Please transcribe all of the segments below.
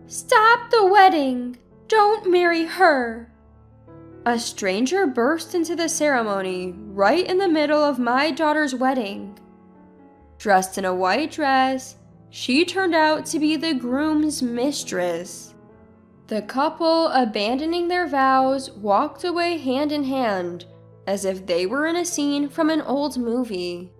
"Stop the wedding! Don't marry her!" A stranger burst into the ceremony right in the middle of my daughter's wedding. Dressed in a white dress, she turned out to be the groom's mistress. The couple, abandoning their vows, walked away hand in hand, as if they were in a scene from an old movie.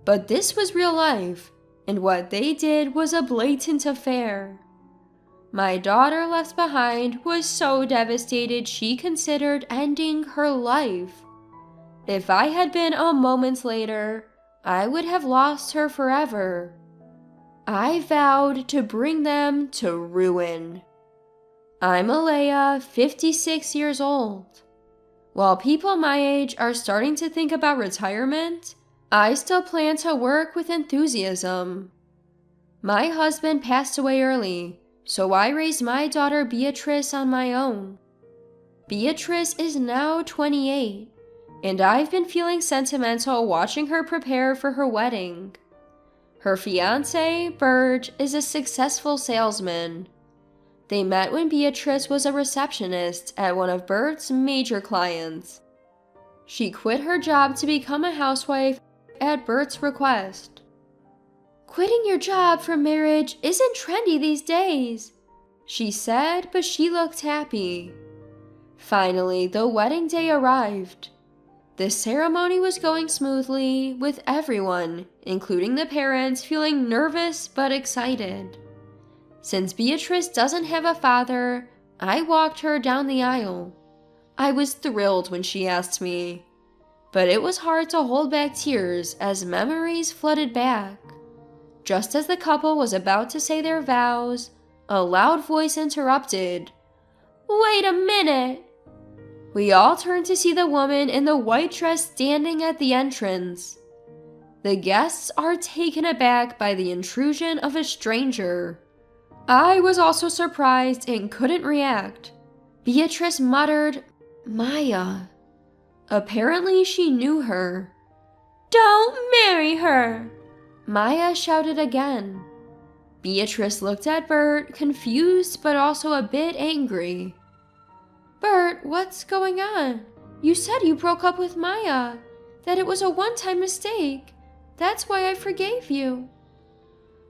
But this was real life, and what they did was a blatant affair. My daughter left behind was so devastated she considered ending her life. If I had been a moment later, I would have lost her forever. I vowed to bring them to ruin. I'm Alea, 56 years old. While people my age are starting to think about retirement, I still plan to work with enthusiasm. My husband passed away early, so I raised my daughter Beatrice on my own. Beatrice is now 28, and I've been feeling sentimental watching her prepare for her wedding. Her fiance, Bert, is a successful salesman. They met when Beatrice was a receptionist at one of Bert's major clients. She quit her job to become a housewife at Bert's request. "Quitting your job for marriage isn't trendy these days," she said, but she looked happy. Finally, the wedding day arrived. The ceremony was going smoothly, with everyone, including the parents, feeling nervous but excited. Since Beatrice doesn't have a father, I walked her down the aisle. I was thrilled when she asked me, but it was hard to hold back tears as memories flooded back. Just as the couple was about to say their vows, a loud voice interrupted. "Wait a minute!" We all turned to see the woman in the white dress standing at the entrance. The guests are taken aback by the intrusion of a stranger. I was also surprised and couldn't react. Beatrice muttered, "Maya." Apparently she knew her. "Don't marry her!" Maya shouted again. Beatrice looked at Bert, confused but also a bit angry. "Bert, what's going on? You said you broke up with Maya, that it was a one-time mistake. That's why I forgave you."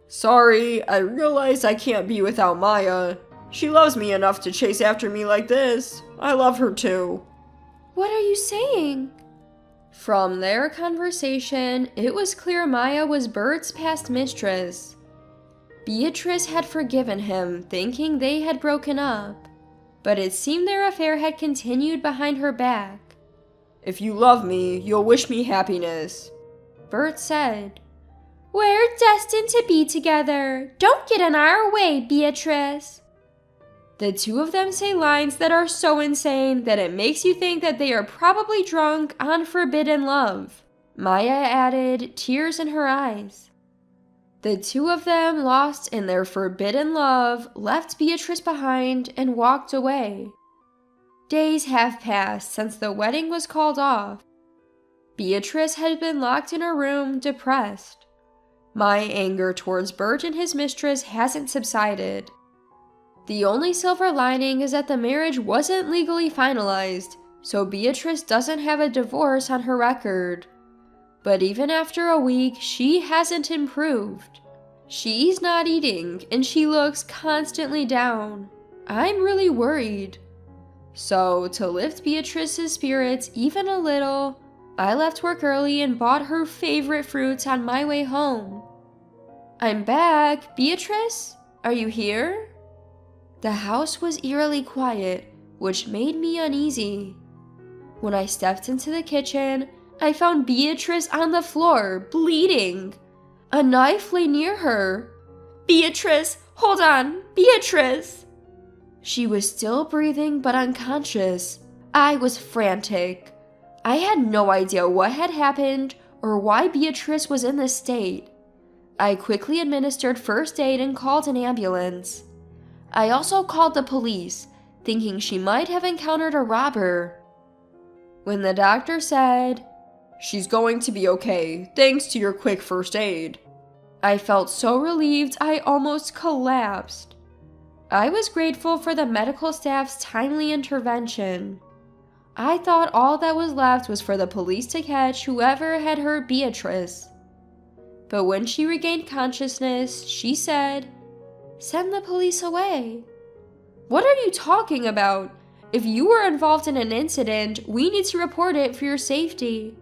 "Sorry, I realize I can't be without Maya. She loves me enough to chase after me like this. I love her too." "What are you saying?" From their conversation, it was clear Maya was Bert's past mistress. Beatrice had forgiven him, thinking they had broken up, but it seemed their affair had continued behind her back. "If you love me, you'll wish me happiness," Bert said. "We're destined to be together. Don't get in our way, Beatrice." The two of them say lines that are so insane that it makes you think that they are probably drunk on forbidden love. Maya added, tears in her eyes. The two of them, lost in their forbidden love, left Beatrice behind and walked away. Days have passed since the wedding was called off. Beatrice had been locked in her room, depressed. My anger towards Bert and his mistress hasn't subsided. The only silver lining is that the marriage wasn't legally finalized, so Beatrice doesn't have a divorce on her record. But even after a week, she hasn't improved. She's not eating, and she looks constantly down. I'm really worried. So, to lift Beatrice's spirits even a little, I left work early and bought her favorite fruits on my way home. "I'm back. Beatrice? Are you here?" The house was eerily quiet, which made me uneasy. When I stepped into the kitchen, I found Beatrice on the floor, bleeding. A knife lay near her. "Beatrice, hold on, Beatrice!" She was still breathing but unconscious. I was frantic. I had no idea what had happened or why Beatrice was in this state. I quickly administered first aid and called an ambulance. I also called the police, thinking she might have encountered a robber. When the doctor said, "She's going to be okay, thanks to your quick first aid," I felt so relieved I almost collapsed. I was grateful for the medical staff's timely intervention. I thought all that was left was for the police to catch whoever had hurt Beatrice. But when she regained consciousness, she said, "Send the police away." What are you talking about? If you were involved in an incident, we need to report it for your safety.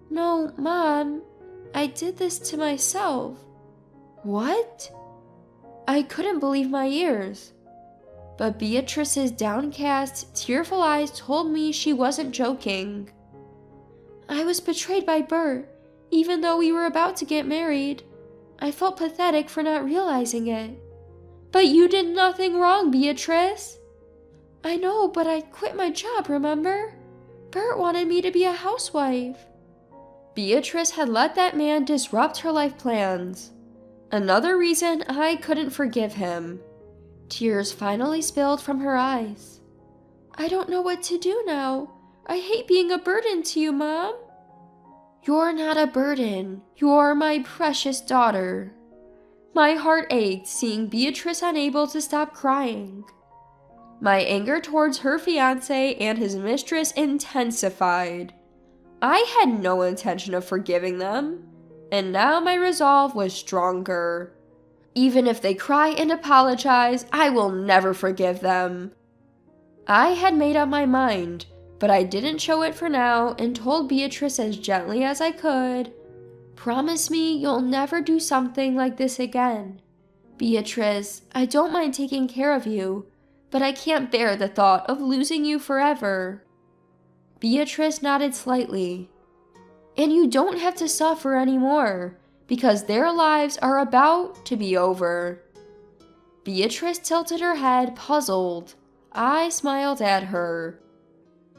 No, Mom, I did this to myself. What? I couldn't believe my ears. But Beatrice's downcast, tearful eyes told me she wasn't joking. I was betrayed by Bert, even though we were about to get married. I felt pathetic for not realizing it. But you did nothing wrong, Beatrice. I know, but I quit my job, remember? Bert wanted me to be a housewife. Beatrice had let that man disrupt her life plans. Another reason I couldn't forgive him. Tears finally spilled from her eyes. I don't know what to do now. I hate being a burden to you, Mom. You're not a burden. You're my precious daughter. My heart ached seeing Beatrice unable to stop crying. My anger towards her fiancé and his mistress intensified. I had no intention of forgiving them, and now my resolve was stronger. Even if they cry and apologize, I will never forgive them. I had made up my mind, but I didn't show it for now and told Beatrice as gently as I could, "Promise me you'll never do something like this again. Beatrice, I don't mind taking care of you, but I can't bear the thought of losing you forever." Beatrice nodded slightly. "And you don't have to suffer anymore, because their lives are about to be over." Beatrice tilted her head, puzzled. I smiled at her.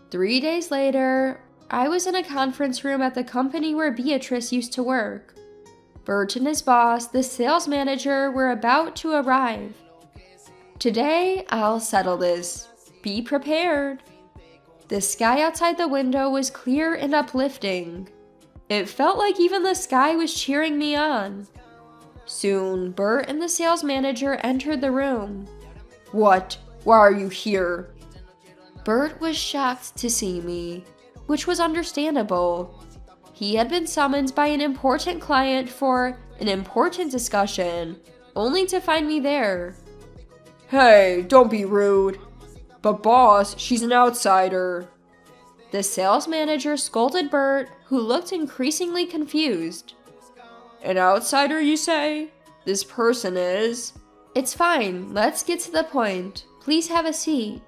3 days later, I was in a conference room at the company where Beatrice used to work. Bert and his boss, the sales manager, were about to arrive. Today, I'll settle this. Be prepared. The sky outside the window was clear and uplifting. It felt like even the sky was cheering me on. Soon, Bert and the sales manager entered the room. What? Why are you here? Bert was shocked to see me, which was understandable. He had been summoned by an important client for an important discussion, only to find me there. Hey, don't be rude. But boss, she's an outsider. The sales manager scolded Bert, who looked increasingly confused. An outsider, you say? This person is? It's fine, let's get to the point. Please have a seat.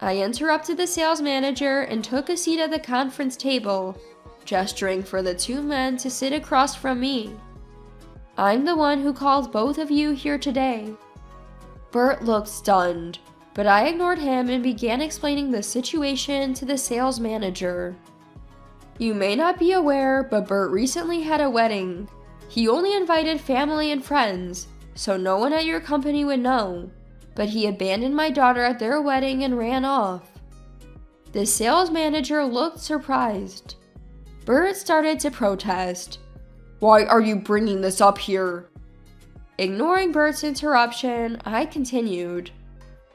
I interrupted the sales manager and took a seat at the conference table, gesturing for the two men to sit across from me. I'm the one who called both of you here today. Bert looked stunned, but I ignored him and began explaining the situation to the sales manager. You may not be aware, but Bert recently had a wedding. He only invited family and friends, so no one at your company would know, but he abandoned my daughter at their wedding and ran off. The sales manager looked surprised. Bert started to protest. Why are you bringing this up here? Ignoring Bert's interruption, I continued.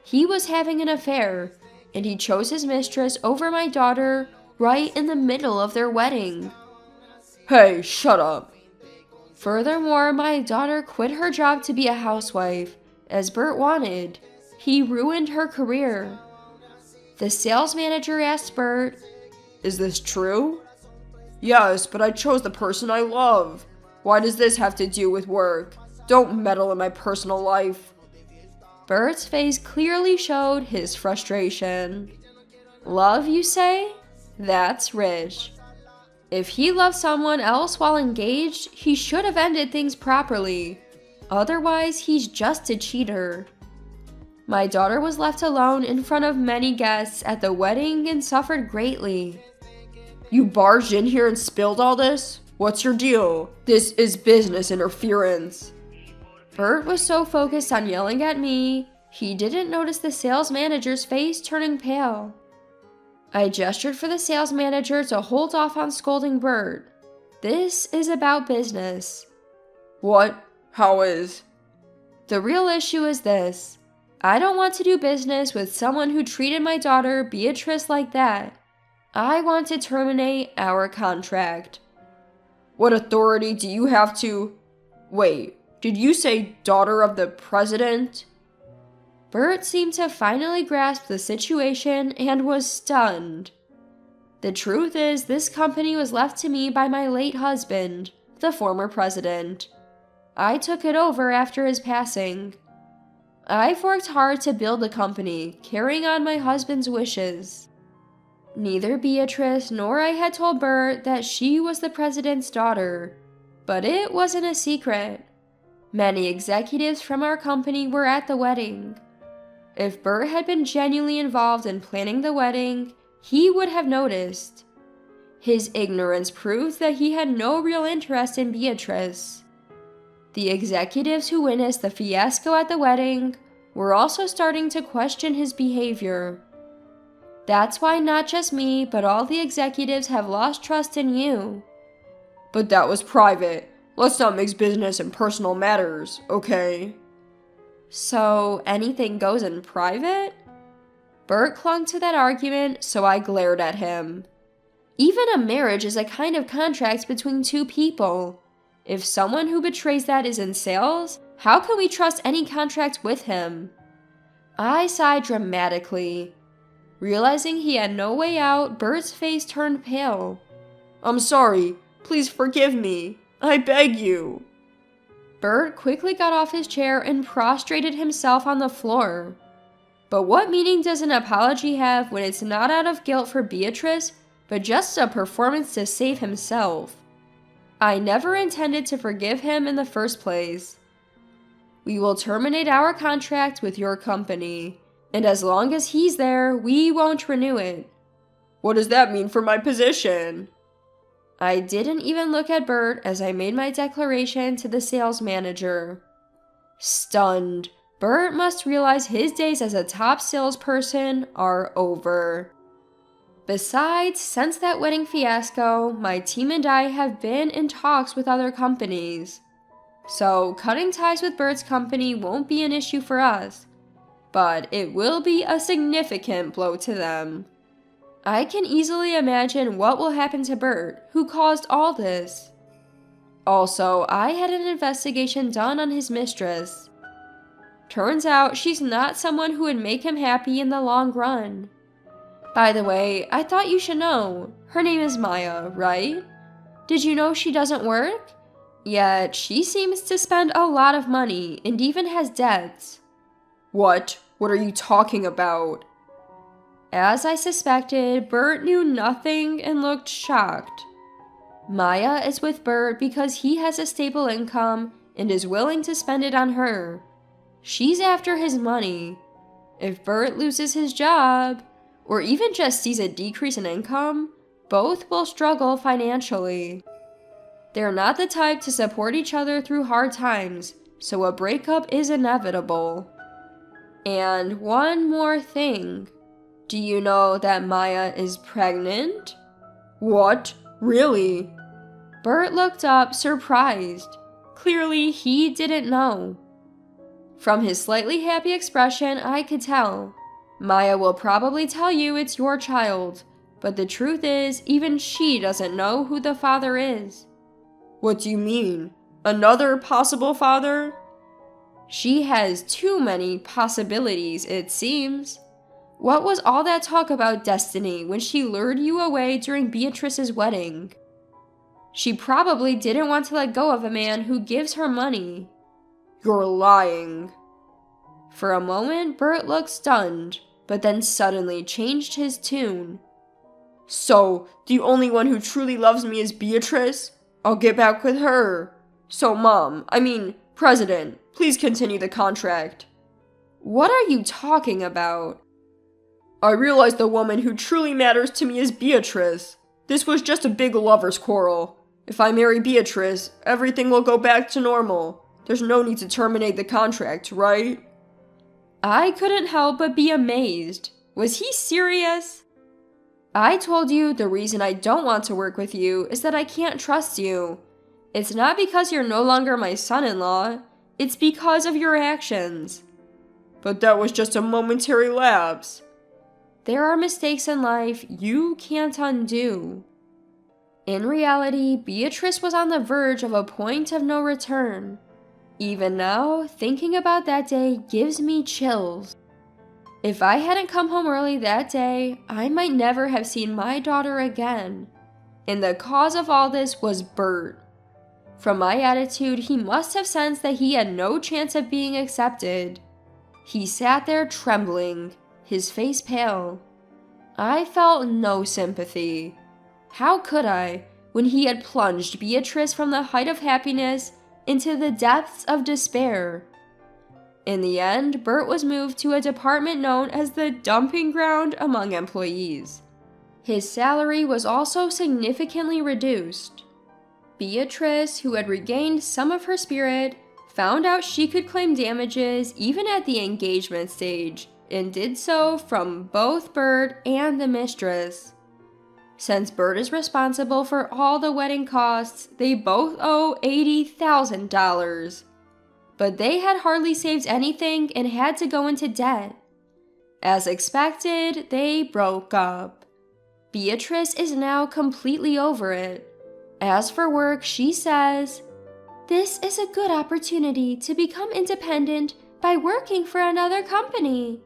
He was having an affair, and he chose his mistress over my daughter right in the middle of their wedding. Hey, shut up. Furthermore, my daughter quit her job to be a housewife, as Bert wanted. He ruined her career. The sales manager asked Bert, Is this true? Yes, but I chose the person I love. Why does this have to do with work? Don't meddle in my personal life. Bert's face clearly showed his frustration. Love, you say? That's rich. If he loved someone else while engaged, he should have ended things properly. Otherwise, he's just a cheater. My daughter was left alone in front of many guests at the wedding and suffered greatly. You barged in here and spilled all this? What's your deal? This is business interference. Bert was so focused on yelling at me, he didn't notice the sales manager's face turning pale. I gestured for the sales manager to hold off on scolding Bert. This is about business. What? How is? The real issue is this. I don't want to do business with someone who treated my daughter, Beatrice, like that. I want to terminate our contract. What authority do you have to... Wait, did you say daughter of the president? Bert seemed to finally grasp the situation and was stunned. The truth is, this company was left to me by my late husband, the former president. I took it over after his passing. I've worked hard to build the company, carrying on my husband's wishes. Neither Beatrice nor I had told Bert that she was the president's daughter, but it wasn't a secret. Many executives from our company were at the wedding. If Bert had been genuinely involved in planning the wedding, he would have noticed. His ignorance proved that he had no real interest in Beatrice. The executives who witnessed the fiasco at the wedding were also starting to question his behavior. That's why not just me, but all the executives have lost trust in you. But that was private. Let's not mix business and personal matters, okay? So, anything goes in private? Bert clung to that argument, so I glared at him. Even a marriage is a kind of contract between two people. If someone who betrays that is in sales, how can we trust any contract with him? I sighed dramatically. Realizing he had no way out, Bert's face turned pale. I'm sorry. Please forgive me. I beg you. Bert quickly got off his chair and prostrated himself on the floor. But what meaning does an apology have when it's not out of guilt for Beatrice, but just a performance to save himself? I never intended to forgive him in the first place. We will terminate our contract with your company, and as long as he's there, we won't renew it. What does that mean for my position? I didn't even look at Bert as I made my declaration to the sales manager. Stunned, Bert must realize his days as a top salesperson are over. Besides, since that wedding fiasco, my team and I have been in talks with other companies. So, cutting ties with Bert's company won't be an issue for us, but it will be a significant blow to them. I can easily imagine what will happen to Bert, who caused all this. Also, I had an investigation done on his mistress. Turns out she's not someone who would make him happy in the long run. By the way, I thought you should know. Her name is Maya, right? Did you know she doesn't work? Yet, she seems to spend a lot of money and even has debts. What? What are you talking about? As I suspected, Bert knew nothing and looked shocked. Maya is with Bert because he has a stable income and is willing to spend it on her. She's after his money. If Bert loses his job, or even just sees a decrease in income, both will struggle financially. They're not the type to support each other through hard times, so a breakup is inevitable. And one more thing. Do you know that Maya is pregnant? What? Really? Bert looked up, surprised. Clearly, he didn't know. From his slightly happy expression, I could tell. Maya will probably tell you it's your child, but the truth is, even she doesn't know who the father is. What do you mean? Another possible father? She has too many possibilities, it seems. What was all that talk about destiny when she lured you away during Beatrice's wedding? She probably didn't want to let go of a man who gives her money. You're lying. For a moment, Bert looked stunned, but then suddenly changed his tune. So, the only one who truly loves me is Beatrice? I'll get back with her. So, President, please continue the contract. What are you talking about? I realize the woman who truly matters to me is Beatrice. This was just a big lover's quarrel. If I marry Beatrice, everything will go back to normal. There's no need to terminate the contract, right? I couldn't help but be amazed. Was he serious? I told you the reason I don't want to work with you is that I can't trust you. It's not because you're no longer my son-in-law. It's because of your actions. But that was just a momentary lapse. There are mistakes in life you can't undo. In reality, Beatrice was on the verge of a point of no return. Even now, thinking about that day gives me chills. If I hadn't come home early that day, I might never have seen my daughter again. And the cause of all this was Bert. From my attitude, he must have sensed that he had no chance of being accepted. He sat there trembling, his face pale. I felt no sympathy. How could I, when he had plunged Beatrice from the height of happiness into the depths of despair? In the end, Bert was moved to a department known as the dumping ground among employees. His salary was also significantly reduced. Beatrice, who had regained some of her spirit, found out she could claim damages even at the engagement stage, and did so from both Bert and the mistress. Since Bert is responsible for all the wedding costs, they both owe $80,000. But they had hardly saved anything and had to go into debt. As expected, they broke up. Beatrice is now completely over it. As for work, she says, "This is a good opportunity to become independent by working for another company,"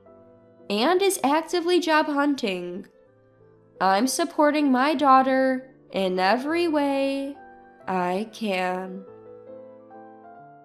and is actively job hunting. I'm supporting my daughter in every way I can.